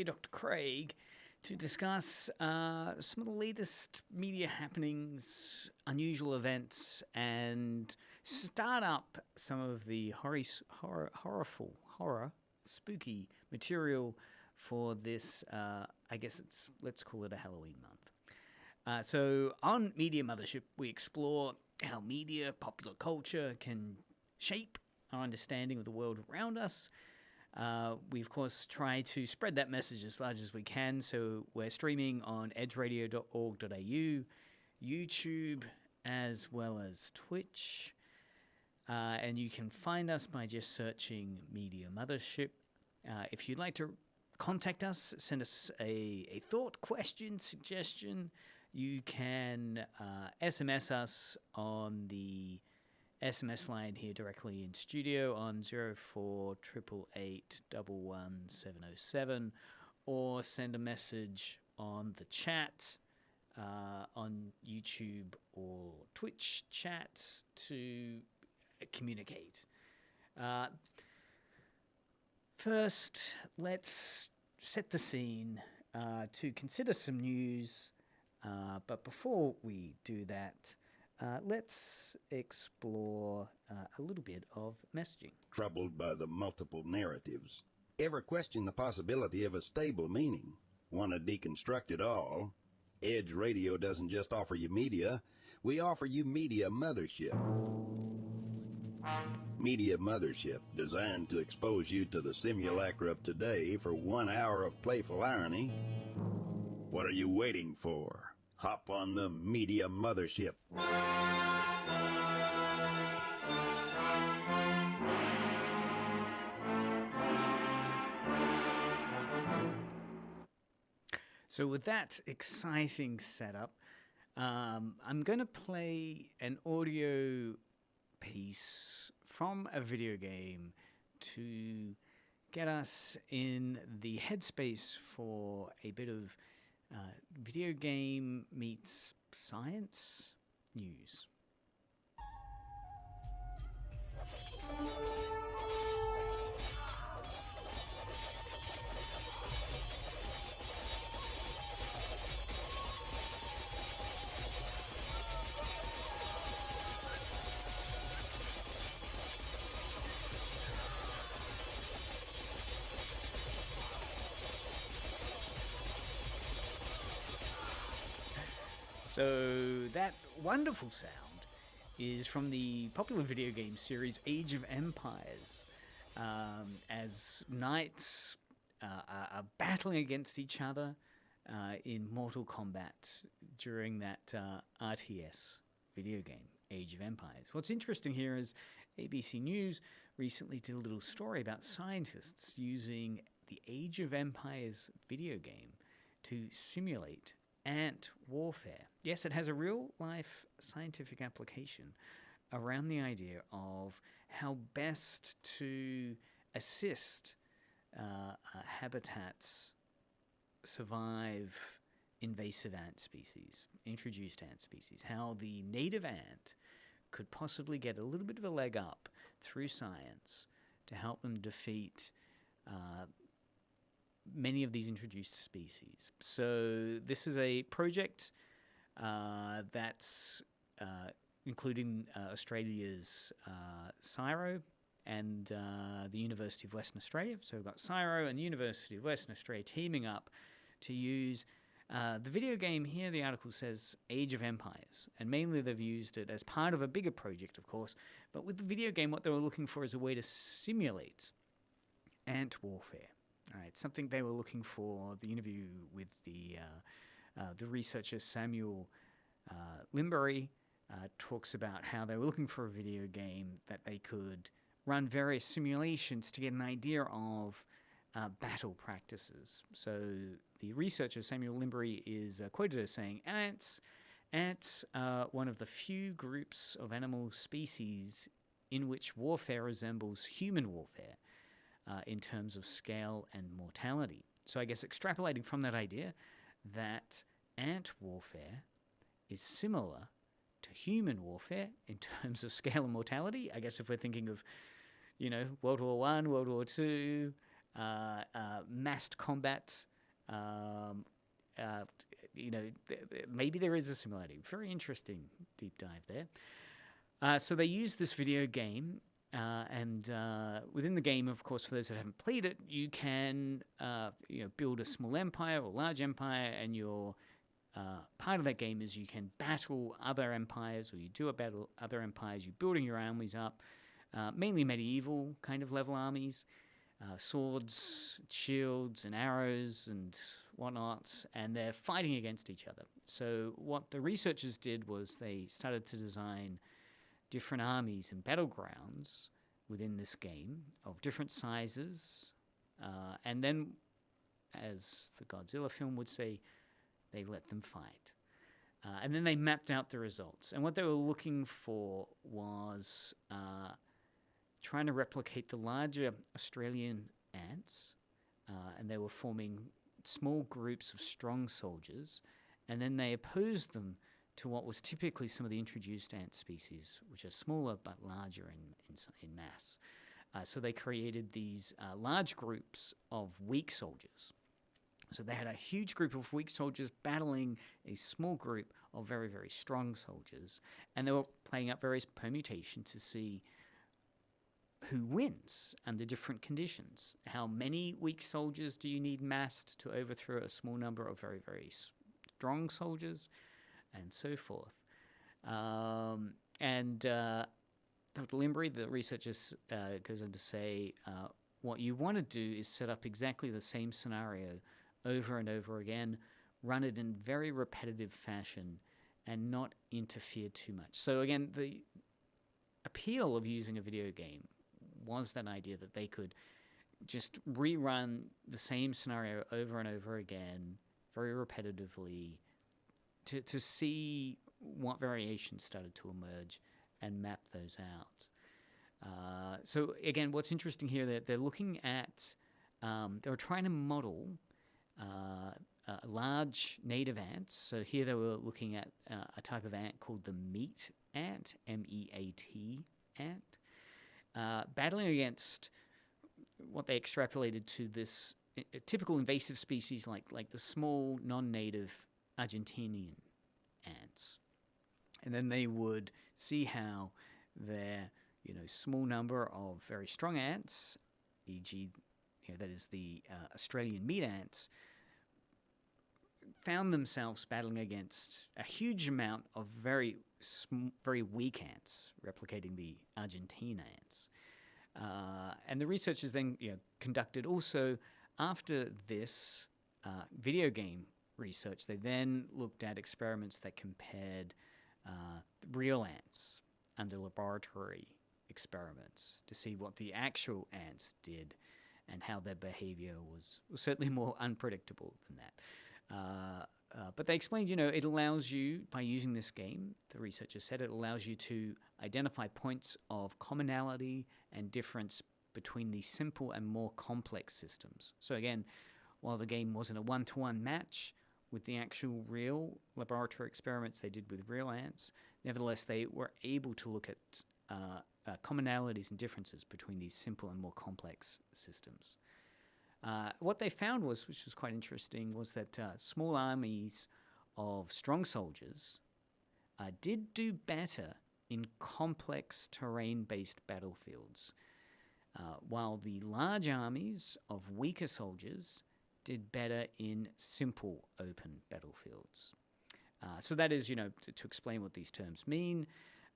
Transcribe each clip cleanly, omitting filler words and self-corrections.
Dr. Craig to discuss some of the latest media happenings, unusual events, and start up some of the horror, spooky material for this. I guess let's call it a Halloween month. So on Media Mothership, we explore how media, popular culture can shape our understanding of the world around us. We, of course, try to spread that message as large as we can. So we're streaming on edgeradio.org.au, YouTube, as well as Twitch. And you can find us by just searching Media Mothership. If you'd like to contact us, send us a thought, question, suggestion, you can SMS us on the SMS line here directly in studio on 0488811707, or send a message on the chat on YouTube or Twitch chat to communicate. First, let's set the scene to consider some news, but before we do that, let's explore a little bit of messaging. Troubled by the multiple narratives. Ever question the possibility of a stable meaning? Want to deconstruct it all? Edge Radio doesn't just offer you media, we offer you Media Mothership. Media Mothership, designed to expose you to the simulacra of today for 1 hour of playful irony. What are you waiting for? Hop on the Media Mothership. So with that exciting setup, I'm going to play an audio piece from a video game to get us in the headspace for a bit of video game meets science news. So that wonderful sound is from the popular video game series Age of Empires, as knights are battling against each other in Mortal Kombat during that RTS video game, Age of Empires. What's interesting here is ABC News recently did a little story about scientists using the Age of Empires video game to simulate ant warfare. Yes, it has a real-life scientific application around the idea of how best to assist habitats survive invasive ant species, introduced ant species, how the native ant could possibly get a little bit of a leg up through science to help them defeat many of these introduced species. So this is a project that's including Australia's CSIRO and the University of Western Australia. So we've got CSIRO and the University of Western Australia teaming up to use the video game here. The article says Age of Empires, and mainly they've used it as part of a bigger project, of course. But with the video game, what they were looking for is a way to simulate ant warfare. All right, something they were looking for. The interview with the researcher Samuel Limbury talks about how they were looking for a video game that they could run various simulations to get an idea of battle practices. So the researcher Samuel Limbury is quoted as saying, Ants are one of the few groups of animal species in which warfare resembles human warfare in terms of scale and mortality. So I guess extrapolating from that idea that ant warfare is similar to human warfare in terms of scale and mortality. I guess if we're thinking of, World War I, World War II, massed combat. Maybe there is a similarity. Very interesting deep dive there. So they use this video game, and within the game, of course, for those that haven't played it, you can build a small empire or large empire, and your part of that game is you can battle other empires, or you do battle other empires. You're building your armies up, mainly medieval kind of level armies. Swords, shields, and arrows, and whatnot, and they're fighting against each other. So what the researchers did was they started to design different armies and battlegrounds within this game of different sizes, and then, as the Godzilla film would say, they let them fight. And then they mapped out the results. And what they were looking for was trying to replicate the larger Australian ants, and they were forming small groups of strong soldiers, and then they opposed them to what was typically some of the introduced ant species, which are smaller but larger in mass. So they created these large groups of weak soldiers. So they had a huge group of weak soldiers battling a small group of very, very strong soldiers, and they were playing up various permutations to see who wins under different conditions. How many weak soldiers do you need massed to overthrow a small number of very, very strong soldiers, and so forth. Dr. Limbury, the researcher, goes on to say, what you want to do is set up exactly the same scenario over and over again, run it in very repetitive fashion, and not interfere too much. So again, the appeal of using a video game was that idea that they could just rerun the same scenario over and over again, very repetitively, to see what variations started to emerge and map those out. So again, what's interesting here, that they're looking at, they were trying to model large native ants. So here they were looking at a type of ant called the meat ant, M-E-A-T ant, battling against what they extrapolated to this typical invasive species like the small non-native Argentinian ants. And then they would see how their small number of very strong ants, e.g., that is the Australian meat ants, found themselves battling against a huge amount of very weak ants, replicating the Argentine ants. And the researchers then conducted also, after this video game research, they then looked at experiments that compared real ants under laboratory experiments to see what the actual ants did and how their behavior was certainly more unpredictable than that. But they explained, it allows you, by using this game, the researchers said, it allows you to identify points of commonality and difference between the simple and more complex systems. So again, while the game wasn't a one-to-one match with the actual real laboratory experiments they did with real ants, nevertheless, they were able to look at commonalities and differences between these simple and more complex systems. What they found was, which was quite interesting, was that small armies of strong soldiers did do better in complex terrain-based battlefields, while the large armies of weaker soldiers did better in simple open battlefields. So that is, to explain what these terms mean.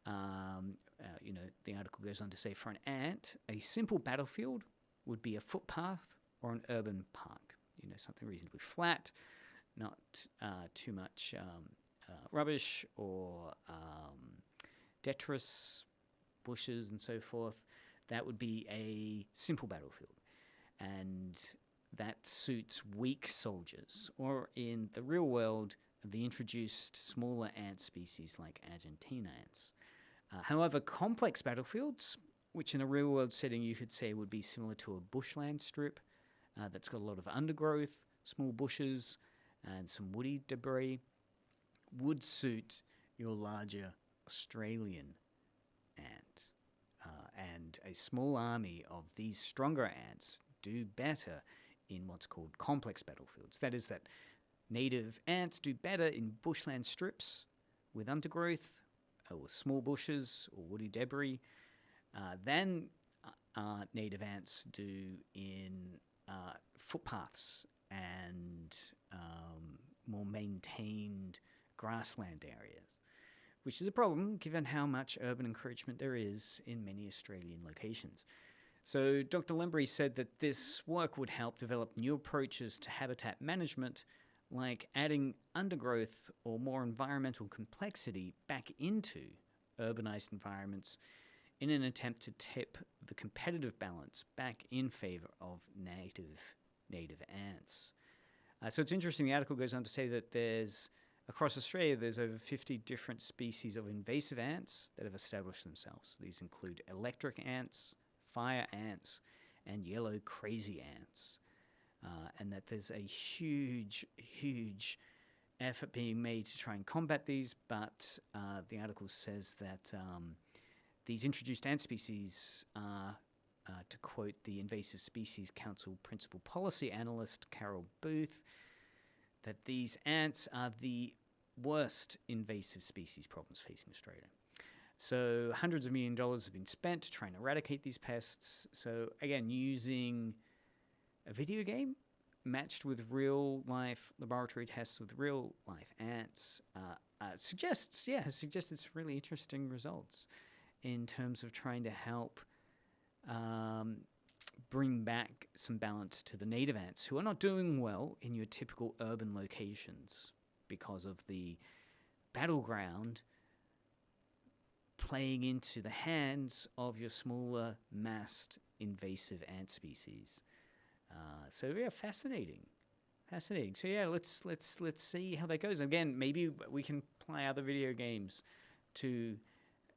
The article goes on to say, for an ant, a simple battlefield would be a footpath or an urban park. Something reasonably flat, not too much rubbish or detritus, bushes, and so forth. That would be a simple battlefield. And that suits weak soldiers, or in the real world, the introduced smaller ant species like Argentine ants. However, complex battlefields, which in a real-world setting you could say would be similar to a bushland strip that's got a lot of undergrowth, small bushes, and some woody debris, would suit your larger Australian ant. And a small army of these stronger ants do better in what's called complex battlefields. That is, that native ants do better in bushland strips with undergrowth or small bushes or woody debris than native ants do in footpaths and more maintained grassland areas, which is a problem given how much urban encroachment there is in many Australian locations. So Dr. Lembry said that this work would help develop new approaches to habitat management, like adding undergrowth or more environmental complexity back into urbanized environments in an attempt to tip the competitive balance back in favor of native ants. So it's interesting, the article goes on to say that across Australia, there's over 50 different species of invasive ants that have established themselves. These include electric ants, fire ants, and yellow crazy ants. And that there's a huge effort being made to try and combat these, but the article says that these introduced ant species are, to quote the Invasive Species Council Principal Policy Analyst Carol Booth, that these ants are the worst invasive species problems facing Australia. So hundreds of $millions have been spent to try and eradicate these pests. So again, using a video game matched with real-life laboratory tests with real-life ants suggests some really interesting results in terms of trying to help bring back some balance to the native ants, who are not doing well in your typical urban locations because of the battleground playing into the hands of your smaller massed invasive ant species. So yeah, fascinating. So yeah, let's see how that goes. Again, maybe we can apply other video games to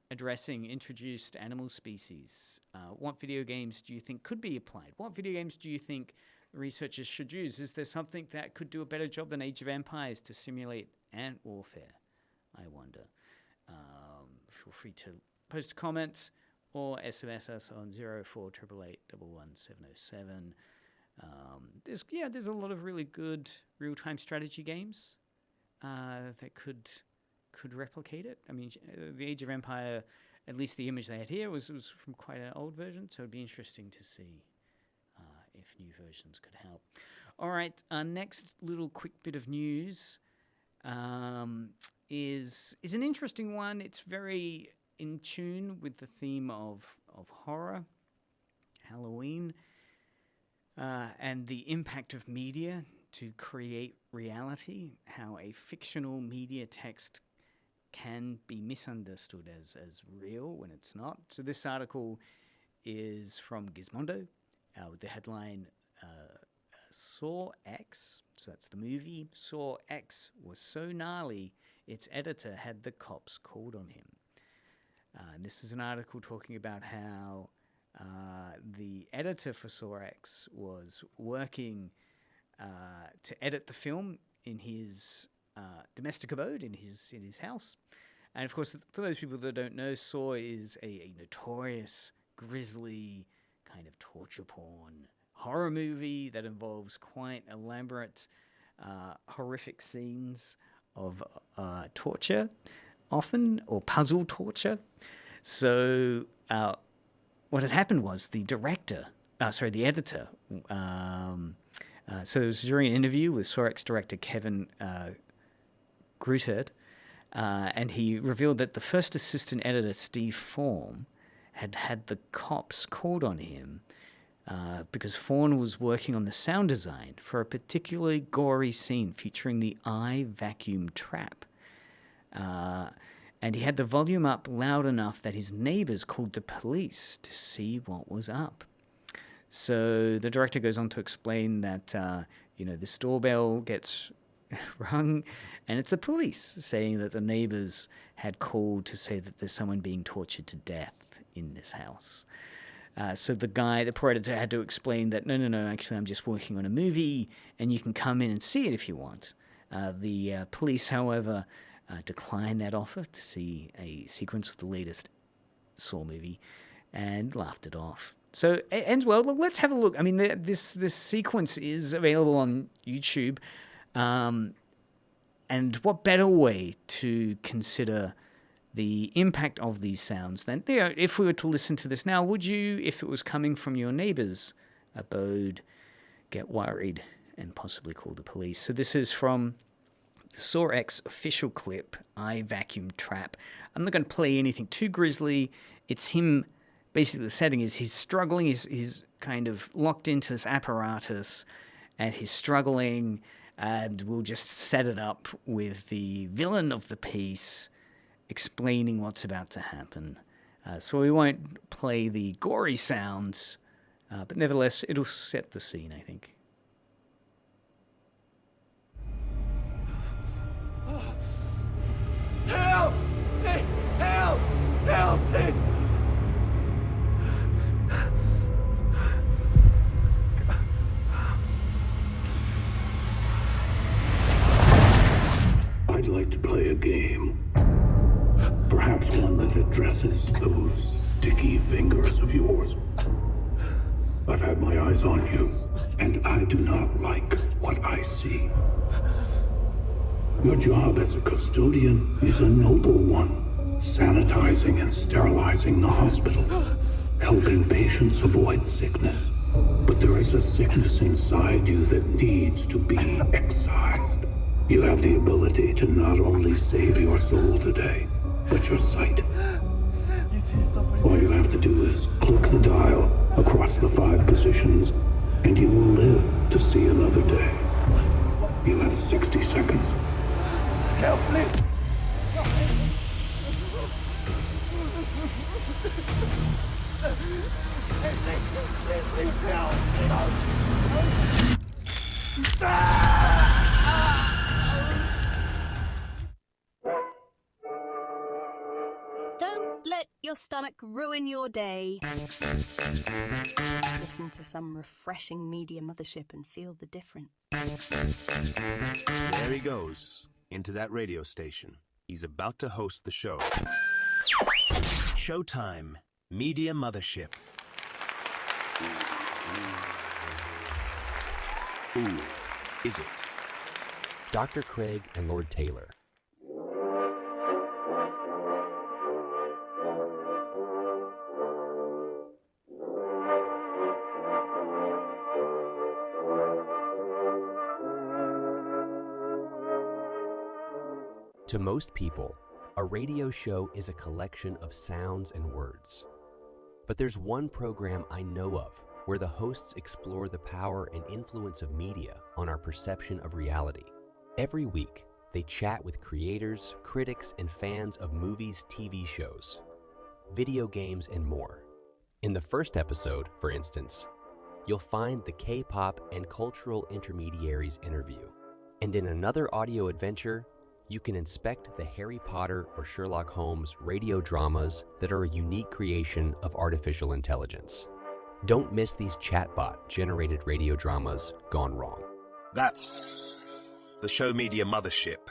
addressing introduced animal species. What video games do you think could be applied? What video games do you think researchers should use? Is there something that could do a better job than Age of Empires to simulate ant warfare? I wonder. Feel free to post a comment or SMS us on 0488811707. There's a lot of really good real-time strategy games that could replicate it. I mean, the Age of Empire, at least the image they had here, was from quite an old version, so it'd be interesting to see if new versions could help. All right, our next little quick bit of news is an interesting one. It's very in tune with the theme of horror, Halloween, and the impact of media to create reality, how a fictional media text can be misunderstood as real when it's not. So this article is from Gizmodo with the headline, Saw X, so that's the movie, Saw X was so gnarly, its editor had the cops called on him. And this is an article talking about how the editor for Saw X was working to edit the film in his domestic abode, in his house. And of course, for those people that don't know, Saw is a notorious, grisly, kind of torture porn horror movie that involves quite elaborate, horrific scenes of torture, often, or puzzle torture. So what had happened was the editor, so it was during an interview with Saw X director Kevin Grutert, and he revealed that the first assistant editor, Steve Fawn, had the cops called on him because Fawn was working on the sound design for a particularly gory scene featuring the eye vacuum trap. And he had the volume up loud enough that his neighbors called the police to see what was up. So the director goes on to explain that, this doorbell gets rung, and it's the police saying that the neighbors had called to say that there's someone being tortured to death in this house. So the poor editor had to explain that, no, actually I'm just working on a movie, and you can come in and see it if you want. The police, however, declined that offer to see a sequence of the latest Saw movie and laughed it off. So it ends well. Look, let's have a look. I mean, this sequence is available on YouTube. And what better way to consider the impact of these sounds than, if we were to listen to this now, would you, if it was coming from your neighbour's abode, get worried and possibly call the police? So this is from the Saw X official clip, I Vacuum Trap. I'm not going to play anything too grisly. It's him, basically the setting is he's struggling, he's kind of locked into this apparatus, and he's struggling, and we'll just set it up with the villain of the piece explaining what's about to happen. So we won't play the gory sounds, but nevertheless, it'll set the scene, I think. Help! Hey, help! Help, please! I'd like to play a game. Perhaps one that addresses those sticky fingers of yours. I've had my eyes on you, and I do not like what I see. Your job as a custodian is a noble one, sanitizing and sterilizing the hospital, helping patients avoid sickness. But there is a sickness inside you that needs to be excised. You have the ability to not only save your soul today, but your sight. All you have to do is click the dial across the 5 positions, and you will live to see another day. You have 60 seconds. Help, please! Please, help! Don't let your stomach ruin your day. Listen to some refreshing Media Mothership and feel the difference. There he goes, into that radio station. He's about to host the show. Showtime, Media Mothership. Ooh, is it? Dr. Craig and Lord Taylor. To most people, a radio show is a collection of sounds and words. But there's one program I know of where the hosts explore the power and influence of media on our perception of reality. Every week, they chat with creators, critics, and fans of movies, TV shows, video games, and more. In the first episode, for instance, you'll find the K-pop and cultural intermediaries interview. And in another audio adventure, you can inspect the Harry Potter or Sherlock Holmes radio dramas that are a unique creation of artificial intelligence. Don't miss these chatbot-generated radio dramas gone wrong. That's the show Media Mothership,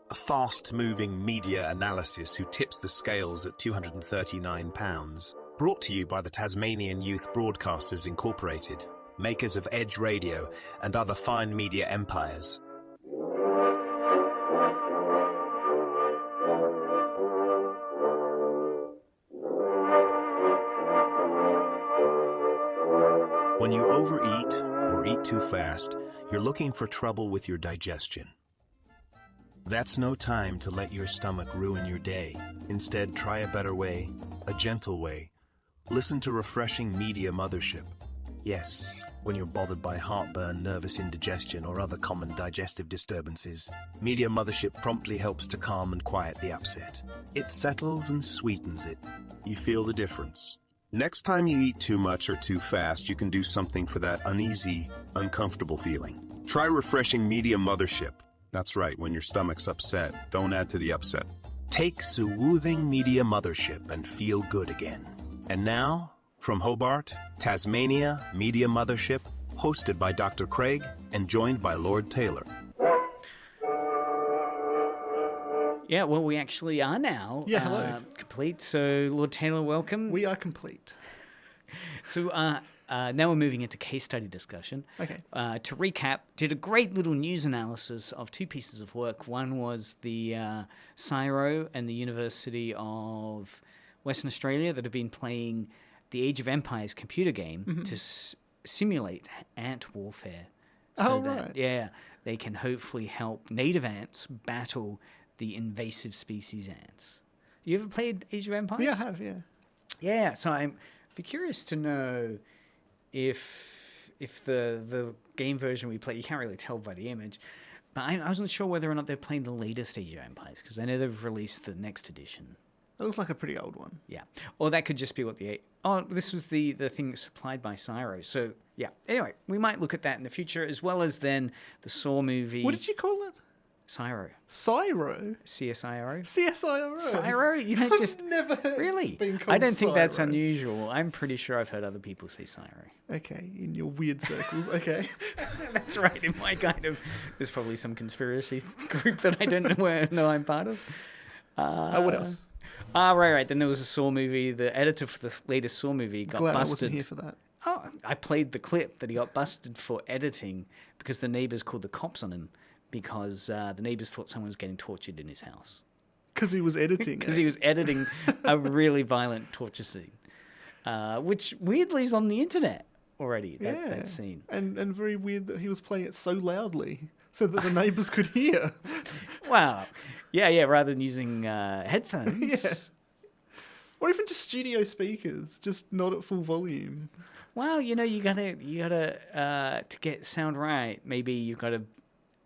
a fast-moving media analysis who tips the scales at £239. Brought to you by the Tasmanian Youth Broadcasters Incorporated, makers of Edge Radio and other fine media empires. When you overeat or eat too fast, you're looking for trouble with your digestion. That's no time to let your stomach ruin your day. Instead, try a better way, a gentle way. Listen to refreshing Media Mothership. Yes, when you're bothered by heartburn, nervous indigestion, or other common digestive disturbances, Media Mothership promptly helps to calm and quiet the upset. It settles and sweetens it. You feel the difference. Next time you eat too much or too fast, you can do something for that uneasy, uncomfortable feeling. Try refreshing Media Mothership. That's right, when your stomach's upset, don't add to the upset. Take soothing Media Mothership and feel good again. And now, from Hobart, Tasmania, Media Mothership, hosted by Dr. Craig and joined by Lord Taylor. Yeah, well, we actually are now Yeah, hello. complete. So, Lord Taylor, welcome. We are complete. So now we're moving into case study discussion. Okay. To recap, did a great little news analysis of 2 pieces of work. One was the CSIRO and the University of Western Australia that have been playing the Age of Empires computer game to simulate ant warfare. So that, they can hopefully help native ants battle the invasive species ants. You ever played Age of Empires? Yeah, I have, yeah. Yeah, so I'm be curious to know if the game version we play, you can't really tell by the image, but I wasn't sure whether or not they're playing the latest Age of Empires, because I know they've released the next edition. It looks like a pretty old one. Yeah. Or that could just be what this was the thing supplied by CSIRO. So, yeah. Anyway, we might look at that in the future, as well as then the Saw movie. What did you call it? CSIRO. CSIRO? CSIRO. CSIRO? CSIRO? You don't just... never Really? been called I don't think that's CSIRO. unusual. I'm pretty sure I've heard other people say CSIRO. Okay, in your weird circles. Okay. That's right. In my kind of... There's probably some conspiracy group that I don't know I'm part of. What else? Right. Then there was a Saw movie. The editor for the latest Saw movie got Glad busted. I wasn't here for that. Oh, I played the clip that he got busted for editing because the neighbors called the cops on him because the neighbors thought someone was getting tortured in his house. Because he was editing. Because he was editing a really violent torture scene, which weirdly is on the internet already, that scene. And very weird that he was playing it so loudly so that the neighbors could hear. Wow. Yeah, rather than using headphones. Yeah. Or even just studio speakers, just not at full volume. Well, you gotta to get sound right. Maybe you've got to,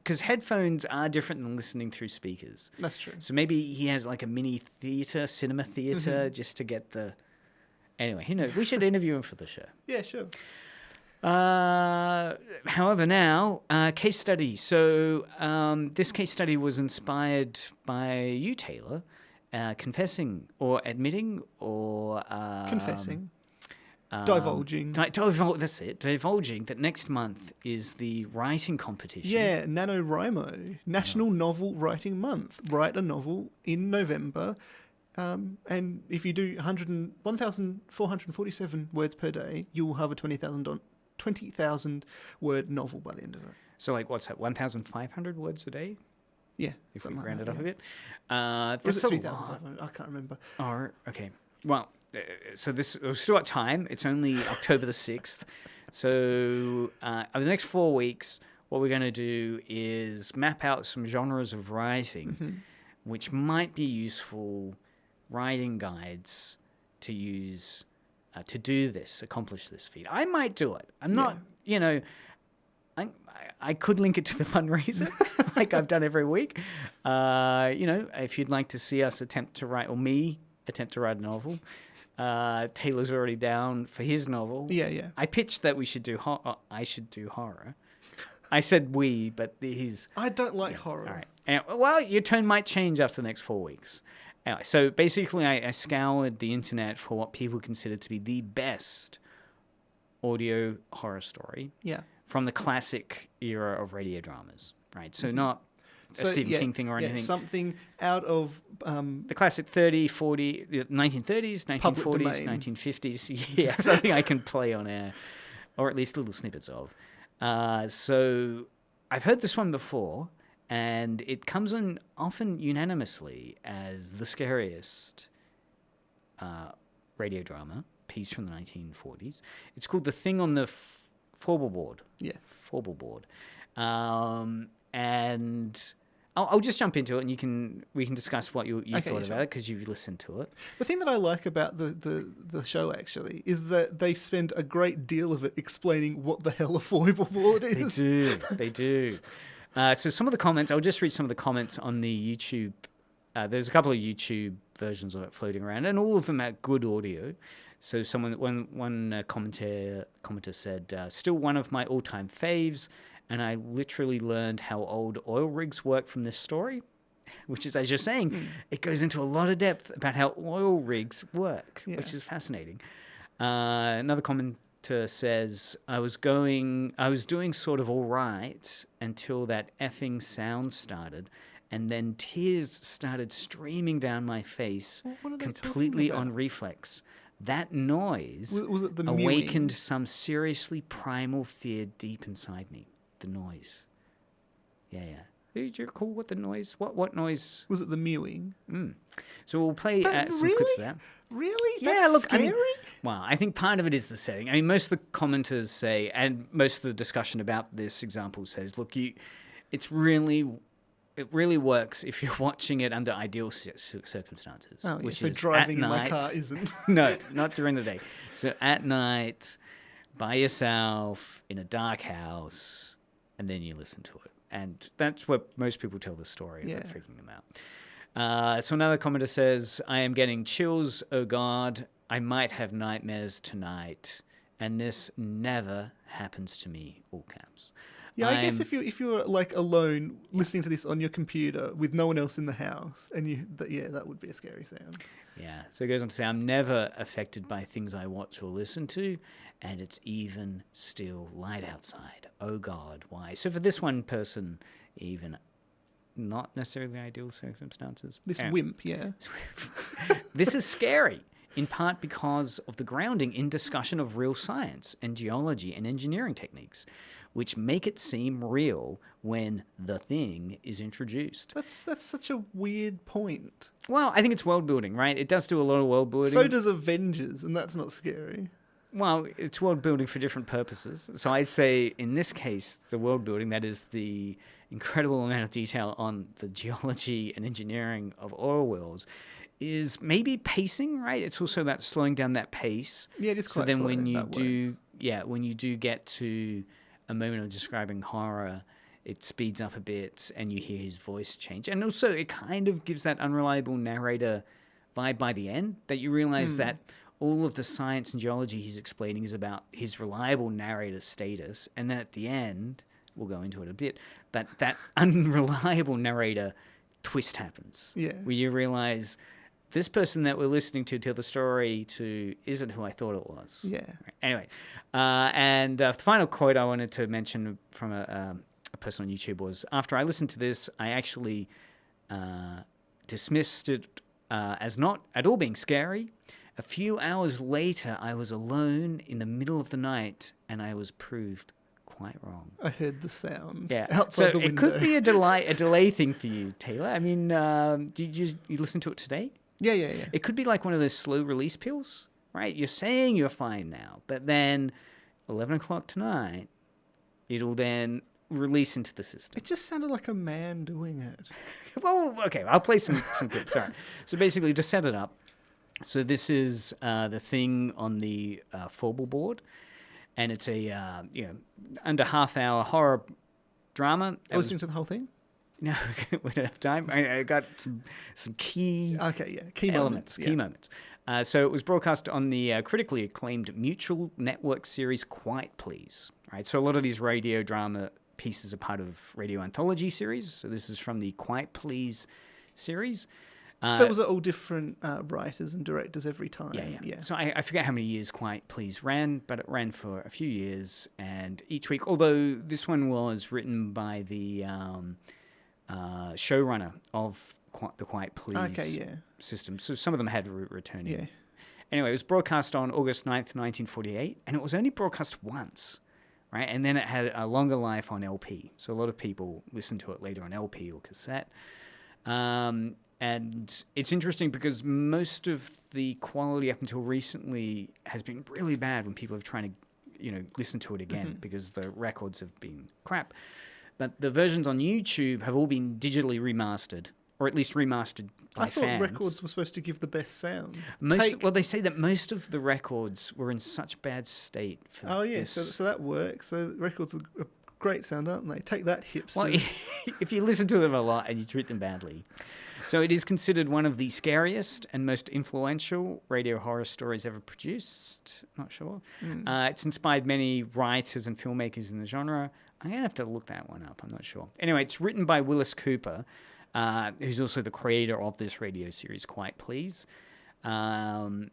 because headphones are different than listening through speakers. That's true. So maybe he has like a mini cinema theater, just to get the. Anyway, who knows? We should interview him for the show. Yeah, sure. However, now case study. So this case study was inspired by you, Taylor, confessing or admitting or Confessing. Divulging. That's it. Divulging that next month is the writing competition. Yeah, NaNoWriMo, National Novel Writing Month. Write a novel in November. And if you do 1,447 words per day, you will have a 20,000 word novel by the end of it. So, like, what's that, 1,500 words a day? Yeah. If we something round like it up that, a bit. Was That's it a 2,500? I can't remember. lot. Okay. Well, so we're still got time. It's only October the 6th. So, over the next 4 weeks, what we're going to do is map out some genres of writing which might be useful writing guides to use to accomplish this feat. I might do it. I'm not, I could link it to the fundraiser like I've done every week. If you'd like to see us attempt to write a novel, Taylor's already down for his novel. Yeah. I pitched that we should do I should do horror. I said we, but I don't like horror. All right. Well, your tone might change after the next 4 weeks. Anyway, so basically I scoured the internet for what people consider to be the best audio horror story from the classic era of radio dramas, right? So not a Stephen King thing or anything. Something out of... the classic 30, 40, 1930s, 1940s, 1950s. Yeah, something I can play on air, or at least little snippets of. So I've heard this one before, and it comes in often unanimously as the scariest radio drama piece from the 1940s. It's called The Thing on the Fourble Board. Yeah. Fourble Board. And I'll just jump into it, and we can discuss what you thought about it, because you've listened to it. The thing that I like about the show, actually, is that they spend a great deal of it explaining what the hell a foible board is. They do. So some of the comments, I'll just read some of the comments on the YouTube. There's a couple of YouTube versions of it floating around, and all of them are good audio. So one commenter said, still one of my all-time faves, and I literally learned how old oil rigs work from this story, which is, as you're saying, it goes into a lot of depth about how oil rigs work, which is fascinating. Another commenter says, I was doing sort of all right until that effing sound started, and then tears started streaming down my face, completely on reflex. That noise Was it the awakened mewing? some seriously primal fear deep inside me. The noise. Yeah. Did you recall what the noise? What noise? Was it the mewing? So we'll play some clips of that. Really? Yeah, That's look, scary? Well, I think part of it is the setting. I mean, most of the commenters say, and most of the discussion about this example says, look, it really works if you're watching it under ideal circumstances. Oh, yeah, which so is driving at in my night. car isn't. No, not during the day. So at night, by yourself, in a dark house, and then you listen to it. And that's what most people tell the story about freaking them out. So another commenter says, I am getting chills, oh God. I might have nightmares tonight. And this never happens to me, all caps. Yeah, I guess if you're like alone listening to this on your computer with no one else in the house, and that would be a scary sound. Yeah, so it goes on to say, I'm never affected by things I watch or listen to, and it's even still light outside. Oh God, why? So for this one person, even not necessarily ideal circumstances. This wimp, yeah. This is scary, in part because of the grounding in discussion of real science and geology and engineering techniques, which make it seem real when the thing is introduced. That's such a weird point. Well, I think it's world building, right? It does do a lot of world building. So does Avengers, and that's not scary. Well, it's world building for different purposes. So I'd say in this case, the world building, that is the incredible amount of detail on the geology and engineering of oil wells, is maybe pacing, right? It's also about slowing down that pace. Yeah, it is quite So then slow, when you that do, when you do get to a moment of describing horror, it speeds up a bit and you hear his voice change. And also it kind of gives that unreliable narrator vibe by the end, that you realize that all of the science and geology he's explaining is about his reliable narrator status. And then at the end, we'll go into it a bit, but that unreliable narrator twist happens. Yeah. Where you realize this person that we're listening to tell the story to isn't who I thought it was. Yeah. Anyway, and the final quote I wanted to mention from a person on YouTube was, after I listened to this, I actually dismissed it as not at all being scary. A few hours later, I was alone in the middle of the night, and I was proved quite wrong. I heard the sound. Yeah, outside so the it window. could be a delay thing for you, Taylor. I mean, did you listen to it today? Yeah. It could be like one of those slow release pills, right? You're saying you're fine now, but then 11 o'clock tonight, it'll then release into the system. It just sounded like a man doing it. Well, okay, I'll play some clips. Sorry. So basically, to set it up, so this is the thing on the Fourble Board, and it's a under half-hour horror drama. Listening to the whole thing? No, we don't have time. I got some key key elements. Yeah. Key moments. So it was broadcast on the critically acclaimed Mutual Network series Quite Please. Right. So a lot of these radio drama pieces are part of radio anthology series. So this is from the Quite Please series. So was it all different writers and directors every time? Yeah. So I forget how many years Quite Please ran, but it ran for a few years. And each week, although this one was written by the showrunner of the Quite Please system. So some of them had returning. Yeah. Anyway, it was broadcast on August 9th, 1948, and it was only broadcast once, right? And then it had a longer life on LP. So a lot of people listened to it later on LP or cassette. And it's interesting because most of the quality up until recently has been really bad when people are trying to, listen to it again because the records have been crap. But the versions on YouTube have all been digitally remastered, or at least remastered by fans. I thought records were supposed to give the best sound. Well, they say that most of the records were in such bad state for this. So that works. So records are a great sound, aren't they? Take that, hipster. Well, if you listen to them a lot and you treat them badly. So it is considered one of the scariest and most influential radio horror stories ever produced. Not sure. It's inspired many writers and filmmakers in the genre. I'm going to have to look that one up. I'm not sure. Anyway, it's written by Willis Cooper, who's also the creator of this radio series, Quite Please. I want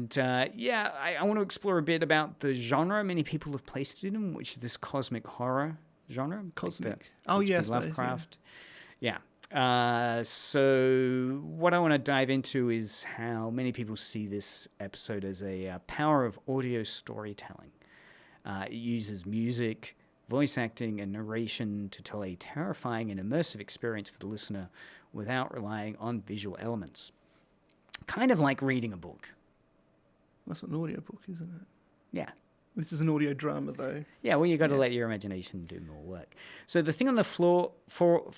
to explore a bit about the genre many people have placed it in, which is this cosmic horror genre. Cosmic. H.P. Yes, Lovecraft. Yeah. So what I want to dive into is how many people see this episode as a power of audio storytelling. It uses music, voice acting, and narration to tell a terrifying and immersive experience for the listener without relying on visual elements. Kind of like reading a book. That's an audio book, isn't it? Yeah. This is an audio drama, though. Yeah, well, you got to let your imagination do more work. So the thing on the floor, Fourble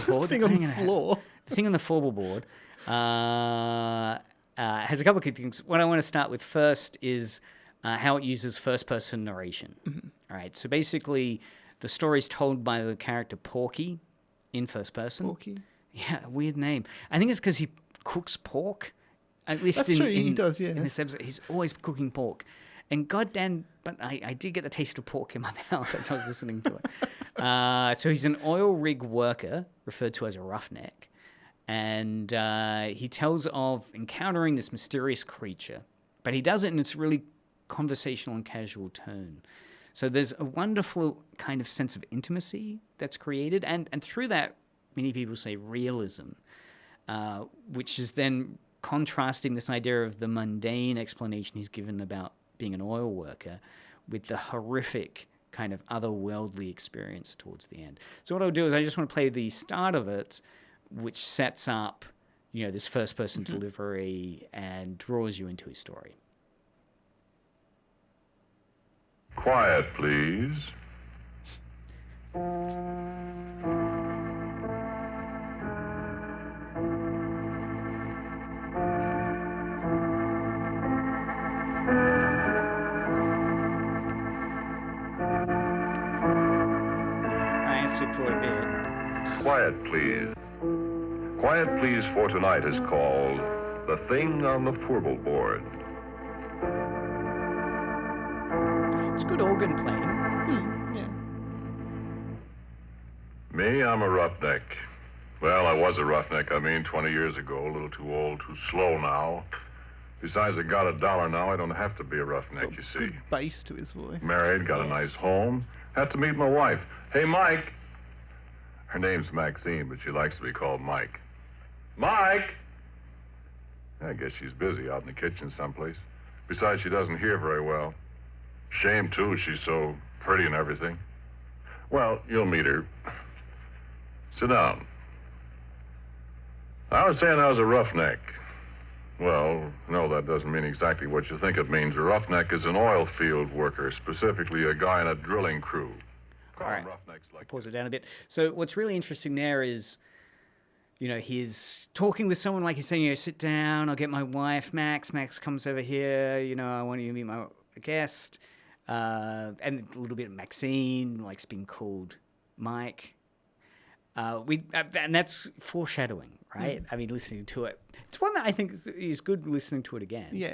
Board... The thing on the floor? The thing on the Fourble Board has a couple of key things. What I want to start with first is how it uses first-person narration. Mm-hmm. All right, so basically the story's told by the character Porky in first person. Porky? Yeah, weird name. I think it's because he cooks pork. At least That's true, he does, yeah. In this episode, he's always cooking pork. And goddamn, but I did get the taste of pork in my mouth as I was listening to it. So he's an oil rig worker, referred to as a roughneck. And he tells of encountering this mysterious creature. But he does it in this really conversational and casual tone. So there's a wonderful kind of sense of intimacy that's created. And through that, many people say realism, which is then contrasting this idea of the mundane explanation he's given about being an oil worker with the horrific kind of otherworldly experience towards the end. So what I'll do is I just want to play the start of it, which sets up, this first-person delivery and draws you into his story. Quiet, please. For a bit. Quiet, please. Quiet, please, for tonight is called The Thing on the Fourble Board. It's good organ playing. Yeah. Me, I'm a roughneck. Well, I was a roughneck, 20 years ago. A little too old, too slow now. Besides, I got $1 now. I don't have to be a roughneck, you see. Good bass to his voice. Married, got a nice home. Had to meet my wife. Hey, Mike. Her name's Maxine, but she likes to be called Mike. Mike! I guess she's busy out in the kitchen someplace. Besides, she doesn't hear very well. Shame, too, she's so pretty and everything. Well, you'll meet her. Sit down. I was saying I was a roughneck. Well, no, that doesn't mean exactly what you think it means. A roughneck is an oil field worker, specifically a guy in a drilling crew. All right, pause it down a bit. So what's really interesting there is, he's talking with someone, like he's saying, sit down, I'll get my wife, Max. Max comes over here, I want you to meet my guest. And a little bit of Maxine, likes being called Mike. And that's foreshadowing, right? Listening to it. It's one that I think is good listening to it again. Yeah.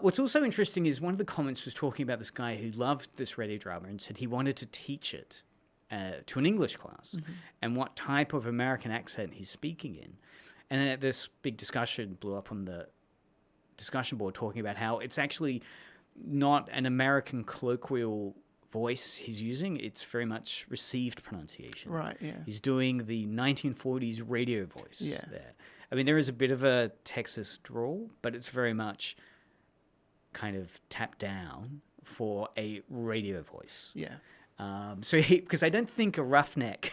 What's also interesting is one of the comments was talking about this guy who loved this radio drama and said he wanted to teach it to an English class and what type of American accent he's speaking in. And then this big discussion blew up on the discussion board talking about how it's actually not an American colloquial voice he's using. It's very much received pronunciation. Right, yeah. He's doing the 1940s radio voice there. There is a bit of a Texas drawl, but it's very much kind of tapped down for a radio voice. Yeah. Because I don't think a roughneck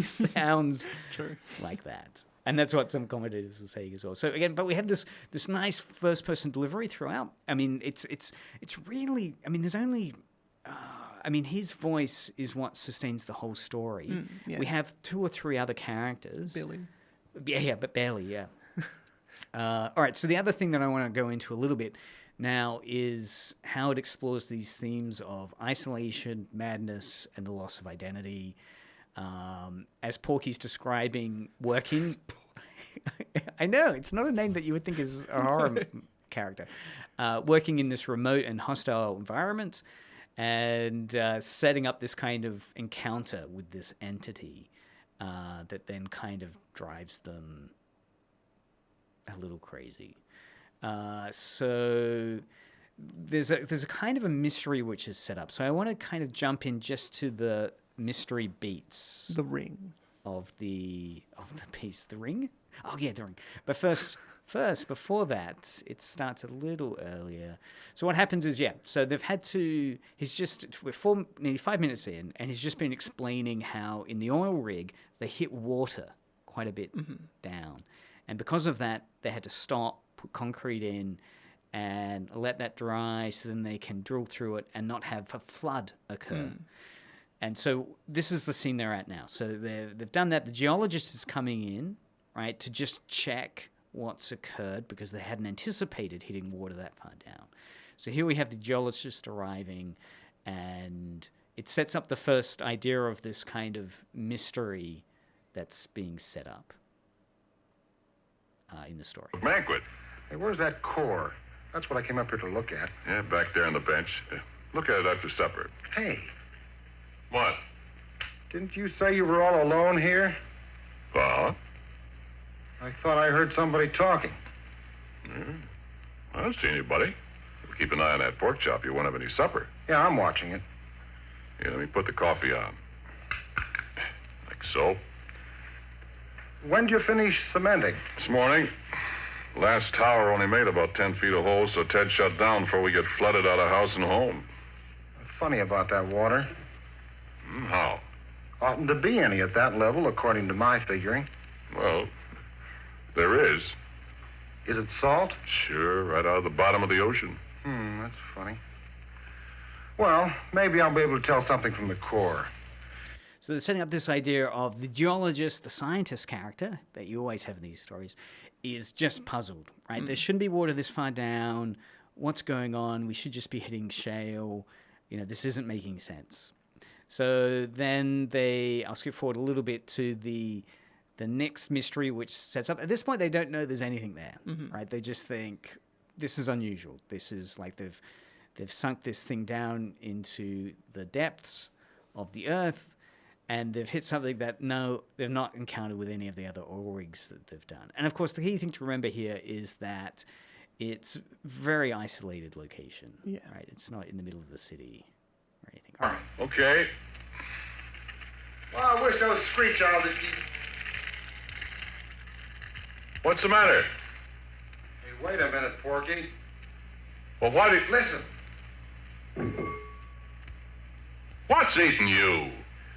sounds True. like that. And that's what some commentators were saying as well. So again, but we have this nice first-person delivery throughout. It's really, there's only, his voice is what sustains the whole story. Yeah. We have 2 or 3 other characters. Billy. Yeah, but barely, yeah. All right, so the other thing that I want to go into a little bit now is how it explores these themes of isolation, madness, and the loss of identity. As Porky's describing working... I know, it's not a name that you would think is a horror character. Working in this remote and hostile environment and setting up this kind of encounter with this entity that then kind of drives them a little crazy. So there's a kind of a mystery which is set up. So I want to kind of jump in just to the mystery beats. The ring. of the piece, the ring. Oh yeah, the ring. But first, before that, it starts a little earlier. So what happens is, so they've had to. We're nearly 5 minutes in, and he's just been explaining how in the oil rig they hit water quite a bit down, and because of that, they had to stop, put concrete in, and let that dry, so then they can drill through it and not have a flood occur. And so this is the scene they're at now. So they've done that. The geologist is coming in, right, to just check what's occurred because they hadn't anticipated hitting water that far down. So here we have the geologist arriving, and it sets up the first idea of this kind of mystery that's being set up in the story. Banquet. Hey, where's that core? That's what I came up here to look at. Yeah, back there on the bench. Look at it after supper. Hey, What? didn't you say you were all alone here? Well, I thought I heard somebody talking. I don't see anybody. Keep an eye on that pork chop. You won't have any supper. Yeah, I'm watching it. Here, let me put the coffee on. Like so. When'd you finish cementing? This morning. Last tower only made about 10 feet of holes, so Ted shut down before we get flooded out of house and home. Funny about that water. How? Oughtn't to be any at that level, according to my figuring. Well, there is. Is it salt? Sure, right out of the bottom of the ocean. That's funny. Well, maybe I'll be able to tell something from the core. So they're setting up this idea of the geologist, the scientist character that you always have in these stories, is just puzzled, right? There shouldn't be water this far down. What's going on? We should just be hitting shale. This isn't making sense. So then I'll skip forward a little bit to the next mystery, which sets up. At this point, they don't know there's anything there, right? They just think this is unusual. This is like they've sunk this thing down into the depths of the earth, and they've hit something that they've not encountered with any of the other oil rigs that they've done. And of course, the key thing to remember here is that it's very isolated location, right? It's not in the middle of the city or anything. All right. Okay. Well, I wish those screech owls would keep... What's the matter? Hey, wait a minute, Porky. Well, why did... Listen. What's eating you?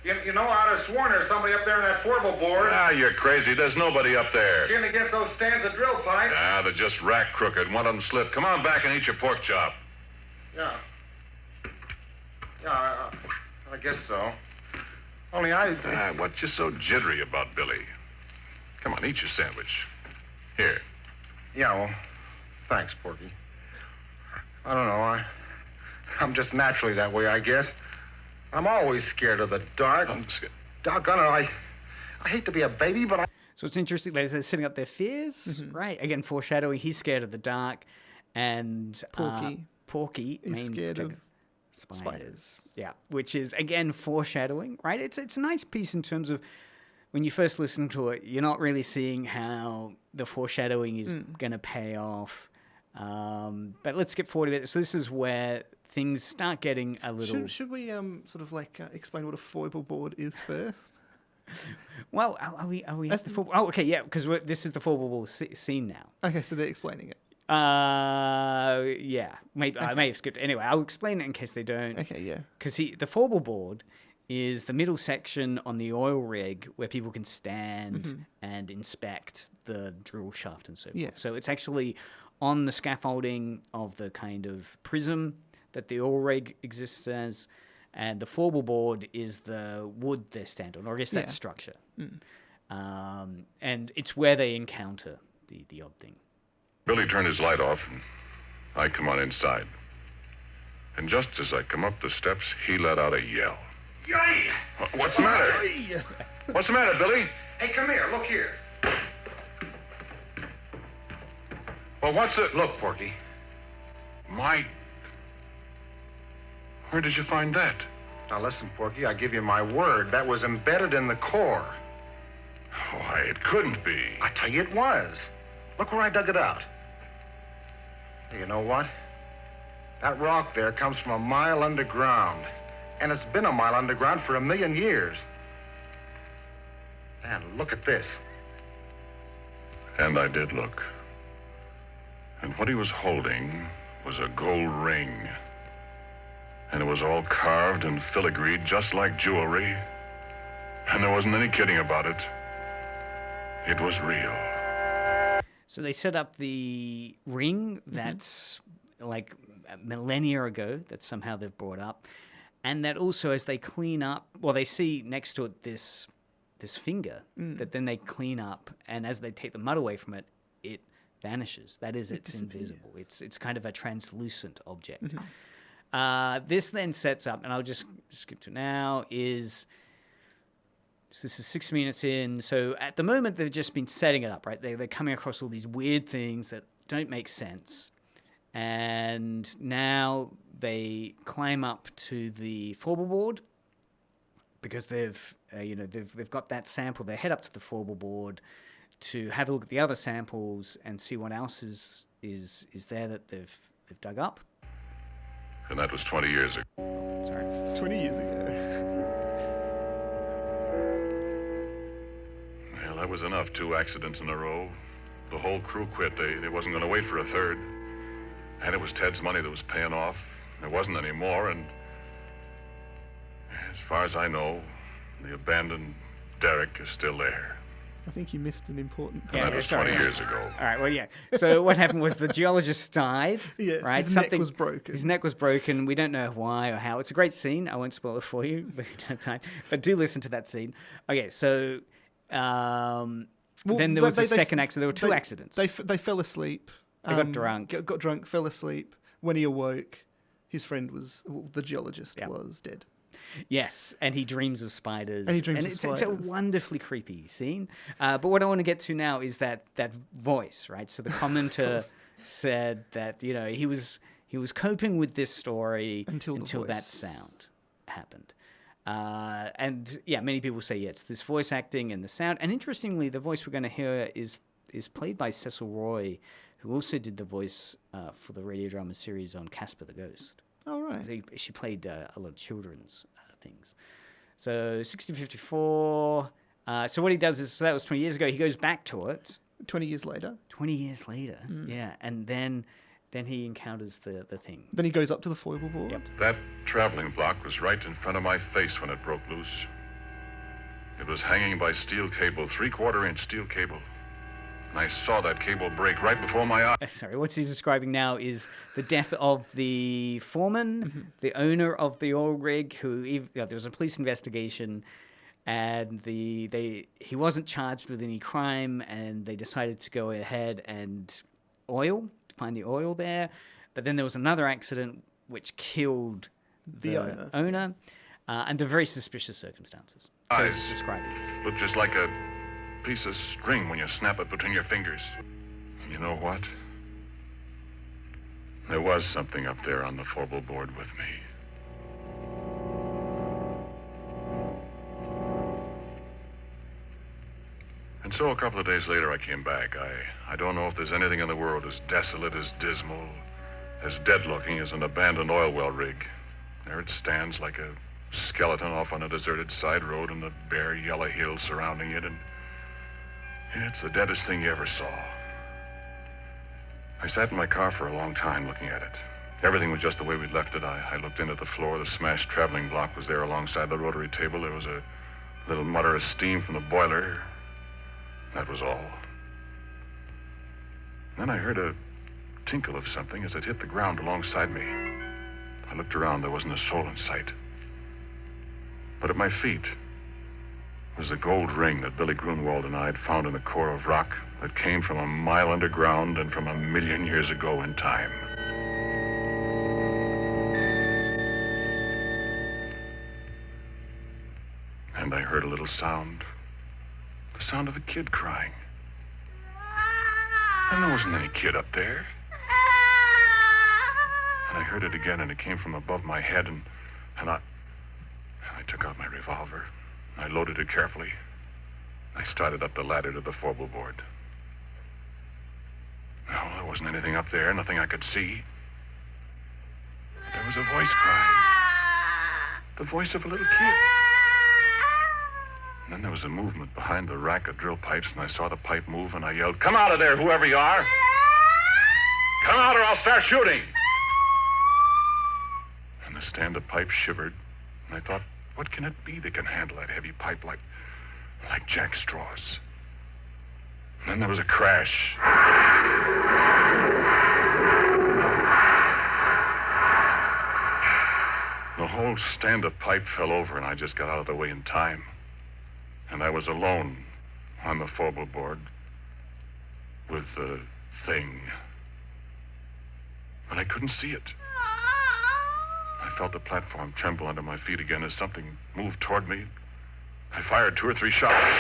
You know, I'd have sworn there's somebody up there in that Fourble Board. Ah, you're crazy. There's nobody up there. Getting against those stands of drill pipe. Ah, they're just rack crooked. One of them slipped. Come on back and eat your pork chop. Yeah. Yeah, I guess so. Only I... What's you so jittery about, Billy? Come on, eat your sandwich. Here. Yeah, well, thanks, Porky. I don't know. I'm just naturally that way, I guess. I'm always scared of the dark. I'm scared. Doggone it, I hate to be a baby, but I... So it's interesting. They're setting up their fears, right? Again, foreshadowing. He's scared of the dark, and Porky is scared of spiders. Yeah, which is, again, foreshadowing, right? It's a nice piece in terms of when you first listen to it, you're not really seeing how the foreshadowing is going to pay off. But let's skip forward a bit. So this is where things start getting a little... Should we sort of like explain what a foible board is first? Well, are we at the Fourble... Oh, okay, yeah, because this is the Fourble Board scene now. Okay, so they're explaining it. Yeah, maybe I may have skipped. Anyway, I'll explain it in case they don't. Okay, yeah. Because the Fourble Board is the middle section on the oil rig where people can stand and inspect the drill shaft and so forth. Yeah. So it's actually on the scaffolding of the kind of prism that the oil rig exists as, and the Fourble Board is the wood they stand on, or I guess that structure. And it's where they encounter the odd thing. Billy turned his light off, and I come on inside. And just as I come up the steps, he let out a yell. Yay! What's the matter? What's the matter, Billy? Hey, come here. Look here. Well, what's it? Look, Porky. My... Where did you find that? Now, listen, Porky, I give you my word. That was embedded in the core. Why, it couldn't be. I tell you it was. Look where I dug it out. You know what? That rock there comes from a mile underground. And it's been a mile underground for 1,000,000 years. And look at this. And I did look. And what he was holding was a gold ring. And it was all carved and filigreed just like jewelry. And there wasn't any kidding about it. It was real. So they set up the ring that's like a millennia ago that somehow they've brought up. And that also, as they clean up, well, they see next to it this finger that then they clean up. And as they take the mud away from it, it vanishes. That is, it's invisible. It's kind of a translucent object. This then sets up, and I'll just skip to now, so this is 6 minutes in. So at the moment, they've just been setting it up, right? They're coming across all these weird things that don't make sense. And now they climb up to the Fourble Board because they've got that sample. They head up to the Fourble Board to have a look at the other samples and see what else is there that they've dug up. And that was 20 years ago. Sorry. 20 years ago. Well, that was enough. 2 accidents in a row. The whole crew quit. They wasn't going to wait for a third. And it was Ted's money that was paying off. There wasn't any more, and as far as I know, the abandoned derrick is still there. I think you missed an important part. And that was 20 years ago. All right, well, yeah. So what happened was the geologist died. Yes, right? his neck was broken. His neck was broken. We don't know why or how. It's a great scene. I won't spoil it for you. We don't have time. But do listen to that scene. Okay, so then there was a second accident. There were 2 accidents. They fell asleep. They got drunk. Got drunk, fell asleep. When he awoke, his friend the geologist was dead. Yes, and he dreams of spiders. It's a wonderfully creepy scene. But what I want to get to now is that voice, right? So the commenter said that he was coping with this story until that sound happened. And yeah, many people say it's this voice acting and the sound. And interestingly, the voice we're going to hear is played by Cecil Roy, who also did the voice for the radio drama series on Casper the Ghost. Oh, right. She played a lot of children's things. So 1654. So what he does is, so that was 20 years ago. He goes back to it. 20 years later. 20 years later, yeah. And then he encounters the thing. Then he goes up to the Fourble Board. Yep. That traveling block was right in front of my face when it broke loose. It was hanging by steel cable, 3/4-inch steel cable. And I saw that cable break right before my eyes. Sorry, what he's describing now is the death of the foreman, the owner of the oil rig, there was a police investigation, and he wasn't charged with any crime, and they decided to go ahead and find the oil there. But then there was another accident which killed the owner under very suspicious circumstances. So he's describing this. Looked just like a piece of string when you snap it between your fingers. You know what? There was something up there on the Fourble Board with me. And so a couple of days later I came back. I don't know if there's anything in the world as desolate, as dismal, as dead-looking as an abandoned oil well rig. There it stands like a skeleton off on a deserted side road and the bare yellow hills surrounding it, and it's the deadest thing you ever saw. I sat in my car for a long time looking at it. Everything was just the way we'd left it. I looked into the floor. The smashed traveling block was there alongside the rotary table. There was a little mutter of steam from the boiler. That was all. Then I heard a tinkle of something as it hit the ground alongside me. I looked around. There wasn't a soul in sight. But at my feet was the gold ring that Billy Grunwald and I had found in the core of rock that came from a mile underground and from 1,000,000 years ago in time. And I heard a little sound. The sound of a kid crying. And there wasn't any kid up there. And I heard it again, and it came from above my head, and I took out my revolver. I loaded it carefully. I started up the ladder to the Fourble Board. No, there wasn't anything up there, nothing I could see. There was a voice crying. The voice of a little kid. And then there was a movement behind the rack of drill pipes, and I saw the pipe move, and I yelled, "Come out of there, whoever you are! Come out or I'll start shooting!" And the stand-up pipe shivered, and I thought, what can it be that can handle that heavy pipe like jack straws? And then there was a crash. The whole stand-up pipe fell over, and I just got out of the way in time. And I was alone on the Fourble Board with the thing. But I couldn't see it. I felt the platform tremble under my feet again as something moved toward me. I fired 2 or 3 shots.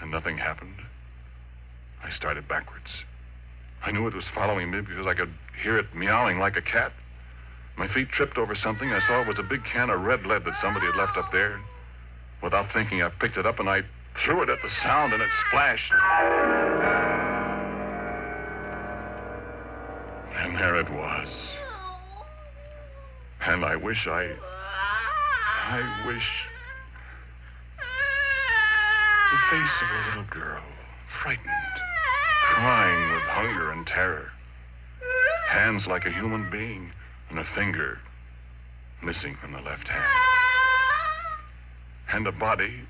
And nothing happened. I started backwards. I knew it was following me because I could hear it meowing like a cat. My feet tripped over something. I saw it was a big can of red lead that somebody had left up there. Without thinking, I picked it up and I threw it at the sound, and it splashed. And there it was. And I wish the face of a little girl, frightened, crying with hunger and terror. Hands like a human being, and a finger missing from the left hand. And a body.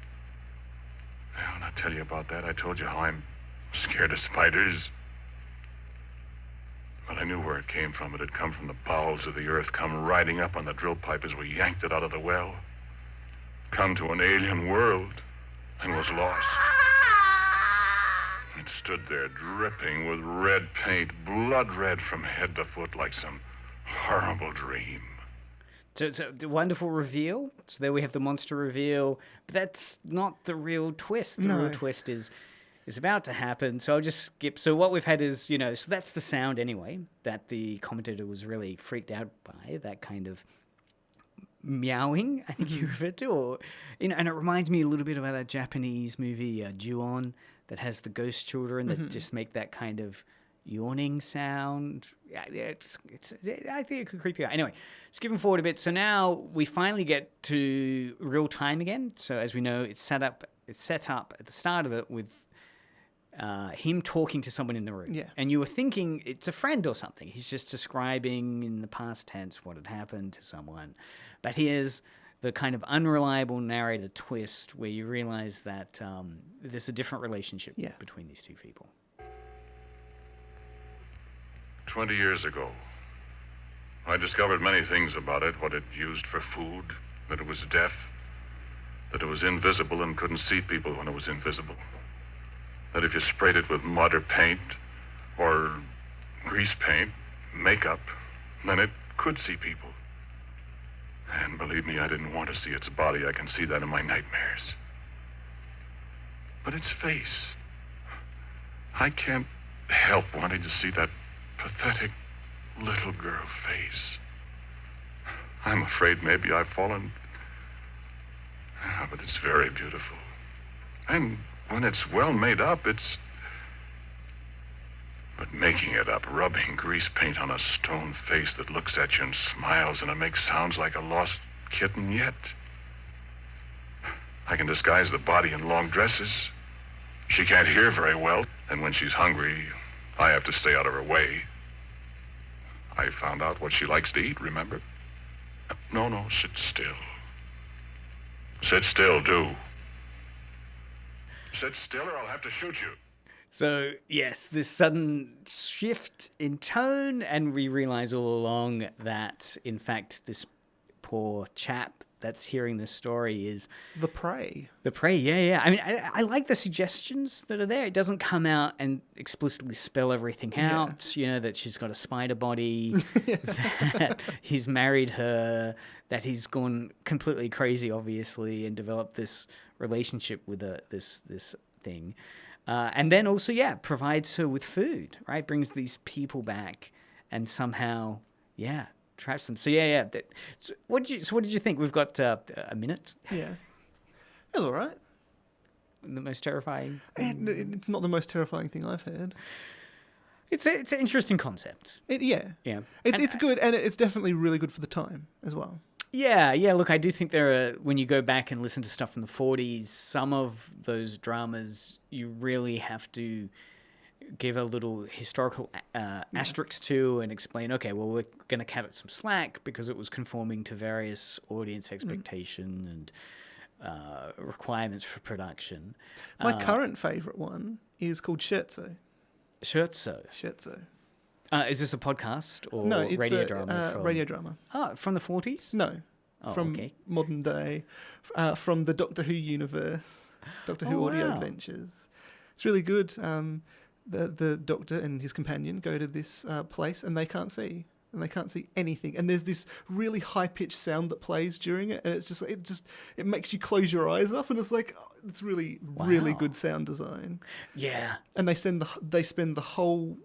Well, I'll tell you about that. I told you how I'm scared of spiders. But I knew where it came from. It had come from the bowels of the earth, come riding up on the drill pipe as we yanked it out of the well. Come to an alien world, and was lost. It stood there dripping with red paint, blood red from head to foot, like some horrible dream. So it's a wonderful reveal. So there we have the monster reveal, but that's not the real twist. The real twist is about to happen. So I'll just skip. So what we've had is, so that's the sound anyway, that the commentator was really freaked out by, that kind of meowing, I think you referred to, or, and it reminds me a little bit about that Japanese movie, Ju-on, that has the ghost children that just make that kind of yawning sound. I think it could creep you out. Anyway, skipping forward a bit. So now we finally get to real time again. So as we know, it's set up at the start of it with him talking to someone in the room. Yeah. And you were thinking it's a friend or something. He's just describing in the past tense what had happened to someone. But here's the kind of unreliable narrator twist where you realize that there's a different relationship between these two people. 20 years ago, I discovered many things about it. What it used for food, that it was deaf, that it was invisible and couldn't see people when it was invisible, that if you sprayed it with mud or paint or grease paint, makeup, then it could see people. And believe me, I didn't want to see its body. I can see that in my nightmares. But its face, I can't help wanting to see that pathetic little girl face. I'm afraid maybe I've fallen. But it's very beautiful. And when it's well made up, it's... But making it up, rubbing grease paint on a stone face that looks at you and smiles, and it makes sounds like a lost kitten yet. I can disguise the body in long dresses. She can't hear very well, and when she's hungry, I have to stay out of her way. I found out what she likes to eat, remember? No, sit still. Sit still, do. Sit still or I'll have to shoot you. So, yes, this sudden shift in tone, and we realize all along that, in fact, this poor chap that's hearing this story is... The prey. The prey, yeah. I mean, I like the suggestions that are there. It doesn't come out and explicitly spell everything out, that she's got a spider body, that he's married her, that he's gone completely crazy, obviously, and developed this relationship with this thing. And then also, provides her with food, right? Brings these people back and somehow, traps them. So So what did you think? We've got a minute. Yeah, it was all right. The most terrifying. It's not the most terrifying thing I've heard. It's an interesting concept. Yeah. It's good, and it's definitely really good for the time as well. Yeah. Look, I do think there are, when you go back and listen to stuff from the 40s, some of those dramas you really have to give a little historical asterisk to and explain, okay, well, we're going to cut it some slack because it was conforming to various audience expectation and requirements for production. My current favourite one is called Scherzo. Scherzo. Is this a podcast or No, it's radio a drama? radio drama. Oh, from the 40s? No, Oh, from okay. modern day, from the Doctor Who universe, Doctor Who audio wow. adventures. It's really good. The Doctor and his companion go to this place and they can't see. And they can't see anything. And there's this really high-pitched sound that plays during it, and it's just it makes you close your eyes up, and it's like it's really good sound design. Yeah. And they spend the whole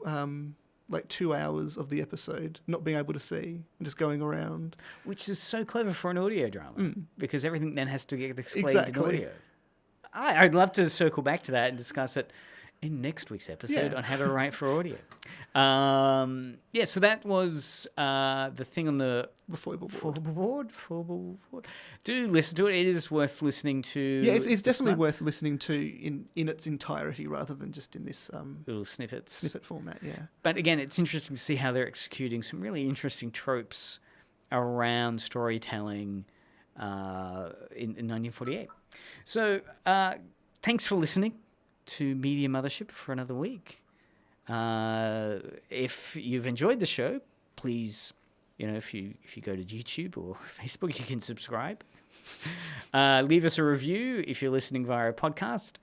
2 hours of the episode not being able to see and just going around, Which is so clever for an audio drama because everything then has to get explained in Exactly. audio. I'd love to circle back to that and discuss it in next week's episode on how to write for audio. So that was the thing on the Fourble Board. Fourble Board. Do listen to it. It is worth listening to. Yeah, it's definitely worth listening to in its entirety rather than just in this little snippet format. Yeah. But again, it's interesting to see how they're executing some really interesting tropes around storytelling in 1948. So thanks for listening to Media Mothership for another week. If you've enjoyed the show, please, if you go to YouTube or Facebook, you can subscribe. Leave us a review if you're listening via a podcast.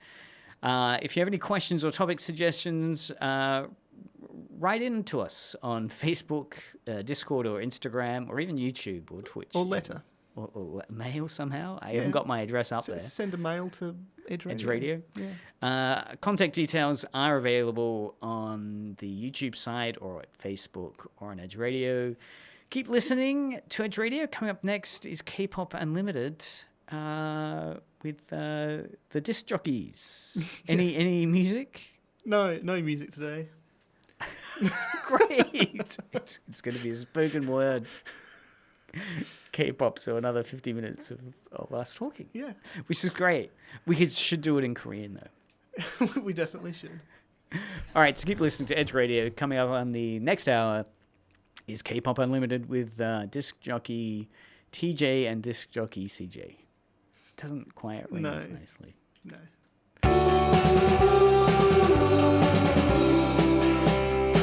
If you have any questions or topic suggestions, write in to us on Facebook, Discord or Instagram, or even YouTube or Twitch. Or letter. Or mail somehow. I haven't got my address up there. Send a mail to Edge Radio. Edge Radio. Yeah. Contact details are available on the YouTube site or at Facebook or on Edge Radio. Keep listening to Edge Radio. Coming up next is K-Pop Unlimited with the disc jockeys. Any music? No music today. Great. It's going to be a spoken word K-pop, so another 50 minutes of us talking. Yeah. Which is great. We should do it in Korean, though. We definitely should. All right, so keep listening to Edge Radio. Coming up on the next hour is K-Pop Unlimited with disc jockey TJ and disc jockey CJ. It doesn't quite ring as nicely. No.